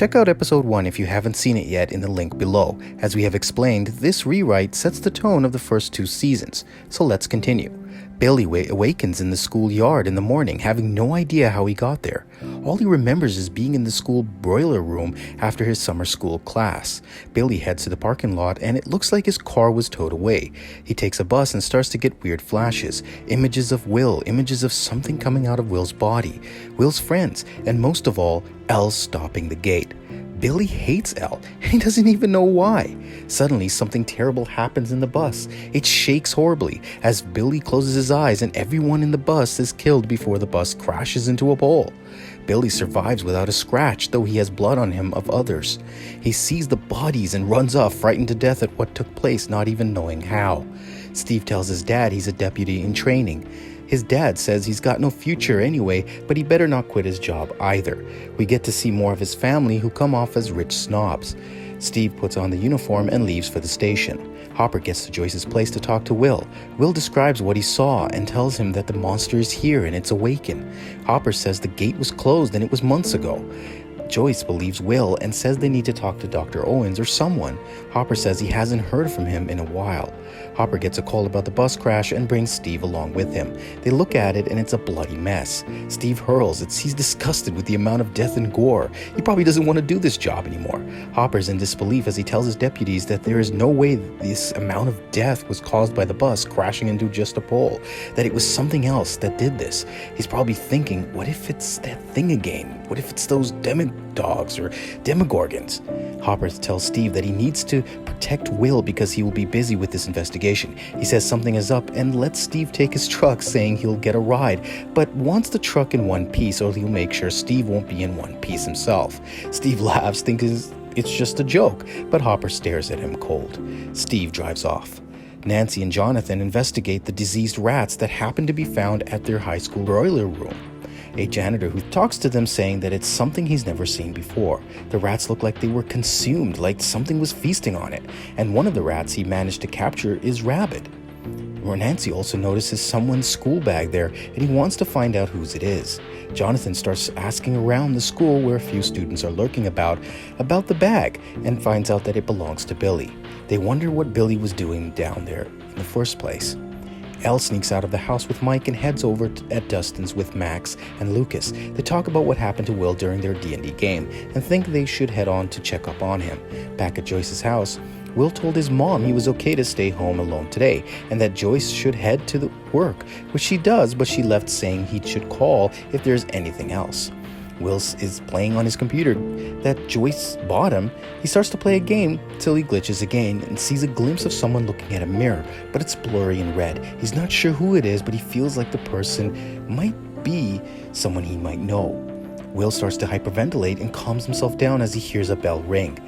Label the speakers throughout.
Speaker 1: Check out episode 1 if you haven't seen it yet in the link below. As we have explained, this rewrite sets the tone of the first 2 seasons, so let's continue. Billy awakens in the schoolyard in the morning, having no idea how he got there. All he remembers is being in the school boiler room after his summer school class. Billy heads to the parking lot and it looks like his car was towed away. He takes a bus and starts to get weird flashes. Images of Will, images of something coming out of Will's body, Will's friends, and most of all, Elle stopping the gate. Billy hates Elle, and he doesn't even know why. Suddenly, something terrible happens in the bus. It shakes horribly as Billy closes his eyes and everyone in the bus is killed before the bus crashes into a pole. Billy survives without a scratch, though he has blood on him of others. He sees the bodies and runs off, frightened to death at what took place, not even knowing how. Steve tells his dad he's a deputy in training. His dad says he's got no future anyway, but he better not quit his job either. We get to see more of his family who come off as rich snobs. Steve puts on the uniform and leaves for the station. Hopper gets to Joyce's place to talk to Will. Will describes what he saw and tells him that the monster is here and it's awakened. Hopper says the gate was closed and it was months ago. Joyce believes Will and says they need to talk to Dr. Owens or someone. Hopper says he hasn't heard from him in a while. Hopper gets a call about the bus crash and brings Steve along with him. They look at it and it's a bloody mess. Steve hurls. He's disgusted with the amount of death and gore. He probably doesn't want to do this job anymore. Hopper's in disbelief as he tells his deputies that there is no way this amount of death was caused by the bus crashing into just a pole, that it was something else that did this. He's probably thinking, what if it's that thing again? What if it's those dogs or demogorgons? Hopper tells Steve that he needs to protect Will because he will be busy with this investigation. He says something is up and lets Steve take his truck, saying he'll get a ride, but wants the truck in one piece or he'll make sure Steve won't be in one piece himself. Steve laughs, thinking it's just a joke, but Hopper stares at him cold. Steve drives off. Nancy and Jonathan investigate the diseased rats that happen to be found at their high school boiler room. A janitor who talks to them saying that it's something he's never seen before. The rats look like they were consumed, like something was feasting on it, and one of the rats he managed to capture is rabid. Nancy also notices someone's school bag there, and he wants to find out whose it is. Jonathan starts asking around the school where a few students are lurking about the bag, and finds out that it belongs to Billy. They wonder what Billy was doing down there in the first place. Elle sneaks out of the house with Mike and heads over at Dustin's with Max and Lucas. They talk about what happened to Will during their D&D game and think they should head on to check up on him. Back at Joyce's house, Will told his mom he was okay to stay home alone today and that Joyce should head to the work, which she does, but she left saying he should call if there's anything else. Will is playing on his computer that Joyce bought him. He starts to play a game till he glitches again and sees a glimpse of someone looking at a mirror, but it's blurry and red. He's not sure who it is, but he feels like the person might be someone he might know. Will starts to hyperventilate and calms himself down as he hears a bell ring.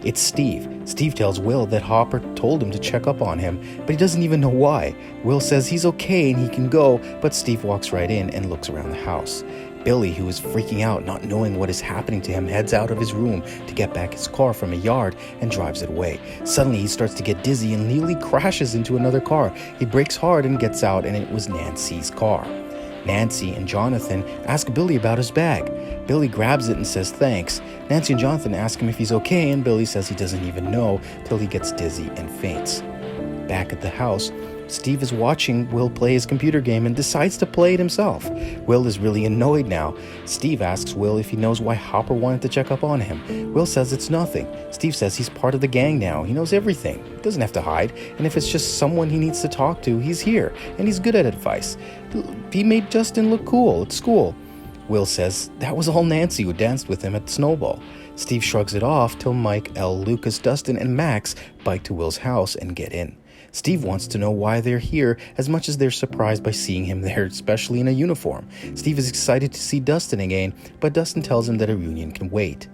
Speaker 1: It's Steve. Steve tells Will that Hopper told him to check up on him, but he doesn't even know why. Will says he's okay and he can go, but Steve walks right in and looks around the house. Billy, who is freaking out, not knowing what is happening to him, heads out of his room to get back his car from a yard and drives it away. Suddenly, he starts to get dizzy and nearly crashes into another car. He brakes hard and gets out, and it was Nancy's car. Nancy and Jonathan ask Billy about his bag. Billy grabs it and says thanks. Nancy and Jonathan ask him if he's okay, and Billy says he doesn't even know till he gets dizzy and faints. Back at the house, Steve is watching Will play his computer game and decides to play it himself. Will is really annoyed now. Steve asks Will if he knows why Hopper wanted to check up on him. Will says it's nothing. Steve says he's part of the gang now. He knows everything. He doesn't have to hide. And if it's just someone he needs to talk to, he's here. And he's good at advice. He made Justin look cool at school. Will says that was all Nancy who danced with him at Snowball. Steve shrugs it off till Mike, Elle, Lucas, Dustin, and Max bike to Will's house and get in. Steve wants to know why they're here as much as they're surprised by seeing him there, especially in a uniform. Steve is excited to see Dustin again, but Dustin tells him that a reunion can wait.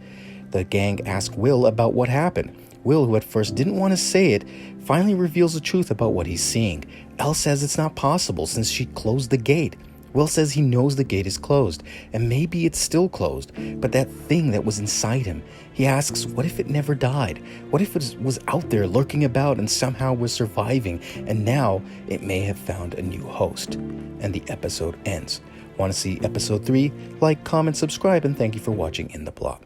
Speaker 1: The gang asks Will about what happened. Will, who at first didn't want to say it, finally reveals the truth about what he's seeing. Elle says it's not possible since she closed the gate. Will says he knows the gate is closed, and maybe it's still closed, but that thing that was inside him. He asks, what if it never died? What if it was out there lurking about and somehow was surviving, and now it may have found a new host? And the episode ends. Want to see episode 3? Like, comment, subscribe, and thank you for watching In the Plot.